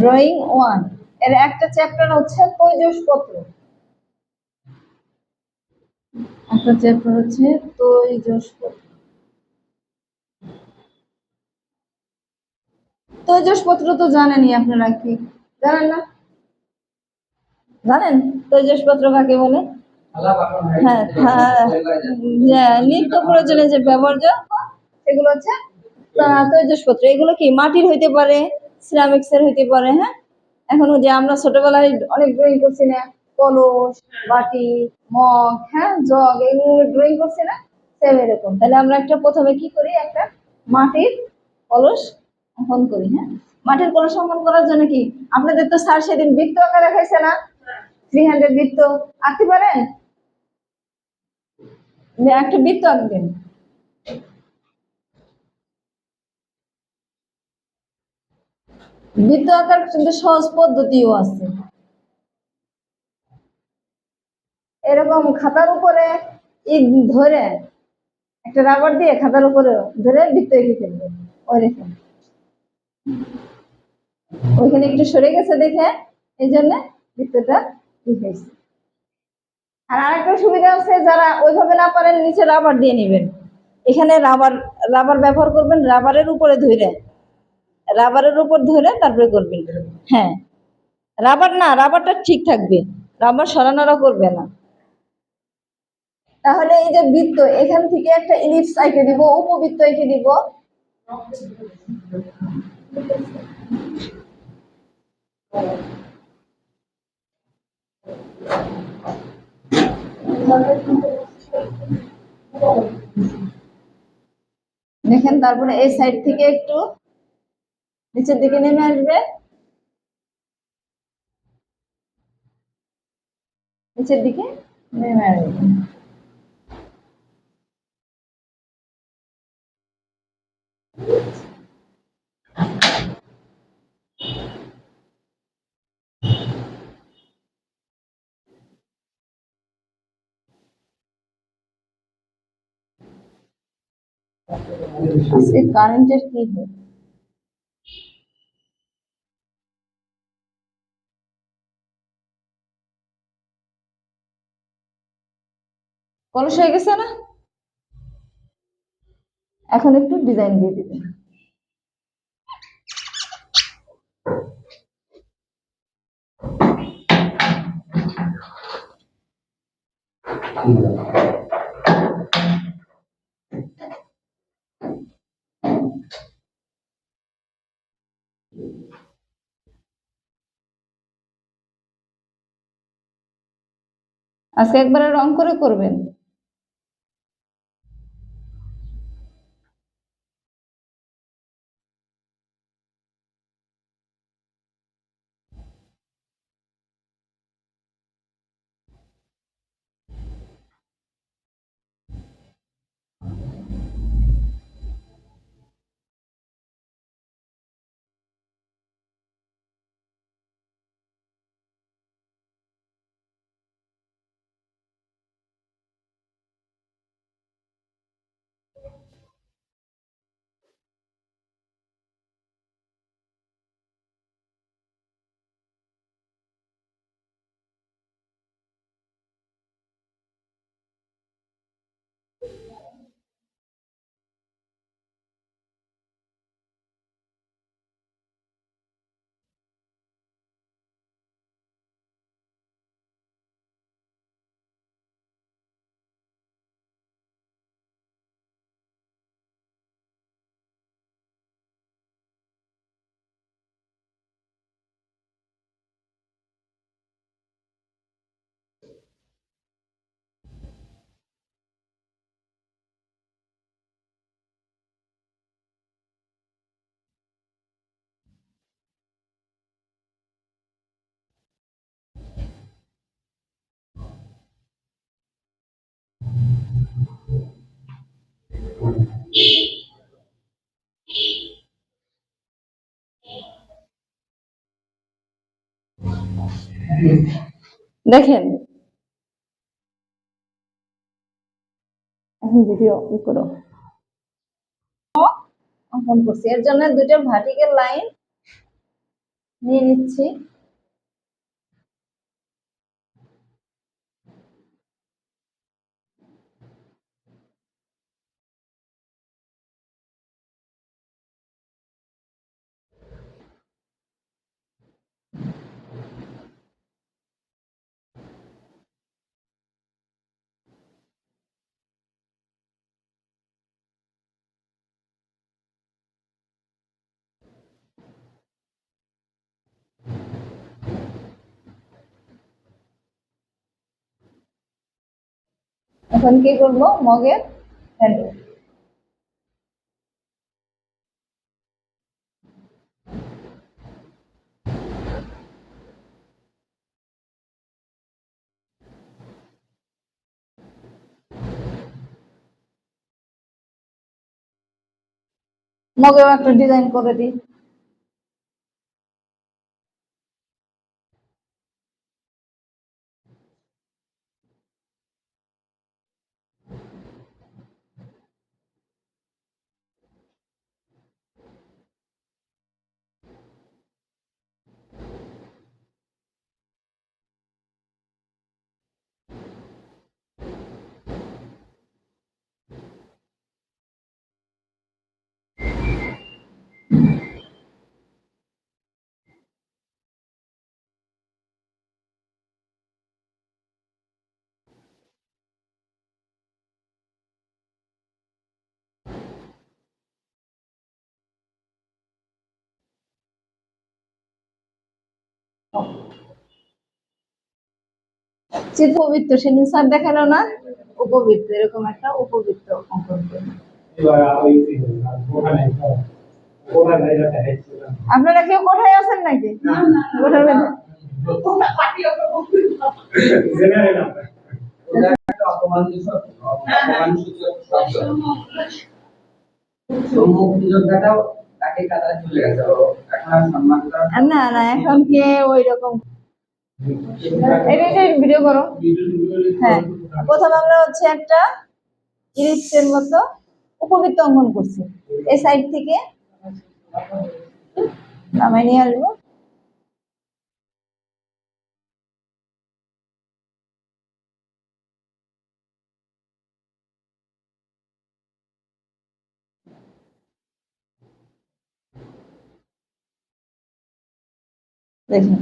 Drawing 1 এর একটা chapter হচ্ছে তৈজসপত্র, একটা চ্যাপ্টার হচ্ছে তৈজসপত্র। তৈজসপত্র তো জানেনই আপনারা, কি জানেন না? জানেন তৈজসপত্র কাকে বলে? হ্যাঁ, নিত্য প্রয়োজনে যে ব্যবহার্য সেগুলো হচ্ছে তৈজসপত্র। এগুলো কি মাটির হইতে পারে, সিরামিক্স এর হইতে পারে। হ্যাঁ, এখন যে আমরা ছোটবেলায় অনেক ড্রয়িং করছি না, কলস, বাটি, মগ, হ্যাঁ, জগ, এগুলো ড্রয়িং করছি না, সেম এরকম। তাহলে আমরা একটা প্রথমে কি করি, একটা মাটির কলস অঙ্কন করি। হ্যাঁ, মাটির কলস অঙ্কন করার জন্য কি আপনাদের তো স্যার সেদিন বৃত্ত আঁকা দেখাইছে না, 300 বৃত্ত আঁকতে পারেন? একটা বৃত্ত আঁকবেন। বৃত্ত আঁকার কিন্তু সহজ পদ্ধতিও আছে। এরকম খাতার উপরে ধরে একটা রাবার দিয়ে খাতার উপরে ধরে বৃত্ত এঁকে ফেলবেন। ওই দেখেন ওইখানে একটু সরে গেছে দেখে এই জন্য বৃত্তটা লিখেছি। আর আরেকটা সুবিধা আছে, যারা ওইভাবে না পারেন নিচে রাবার দিয়ে নেবেন। এখানে রাবার রাবার ব্যবহার করবেন, রাবারের উপরে ধরে, রাবারের উপর ধরে তারপরে করবেন। হ্যাঁ, রাবার না, রাবারটা ঠিক থাকবে, রাবার সরানোরা করবে না। তাহলে এই যে বৃত্ত, এখান থেকে একটা ইলিপস এঁকে দিব, উপবৃত্ত এঁকে দিব। দেখেন, তারপরে এই সাইড থেকে একটু নিচের দিকে নেমে আসবে, নিচের দিকে নেমে আসবে। আজকে কারেন্টের কি হয়? কলস হয়ে গেছে না? এখন একটু ডিজাইন দিয়ে দিবেন। আজকে একবারে রং করে করবেন। দেখেন, এখন ভিডিও ই করো, অঙ্কন করছি। এর জন্য দুটো ভার্টিক্যাল লাইন নিয়ে নিচ্ছি। এখন কি করব, মগের হ্যান্ডেল। মগেও একটা ডিজাইন করে দিই। উপবৃত্ত সেদিন স্যার দেখালো না, উপবৃত্ত, এরকম একটা উপবৃত্ত অঙ্কন করি। আপনারা কেউ কোথায় আছেন নাকি? কোঠার মধ্যে না না, এখন কে ওই রকম এটা ভিডিও করো। হ্যাঁ, প্রথম আমরা হচ্ছে একটা ইলিপসের মতো উপবৃত্ত অঙ্কন করছি। এই সাইড থেকে নামাই নিয়ে আসবো। দেখুন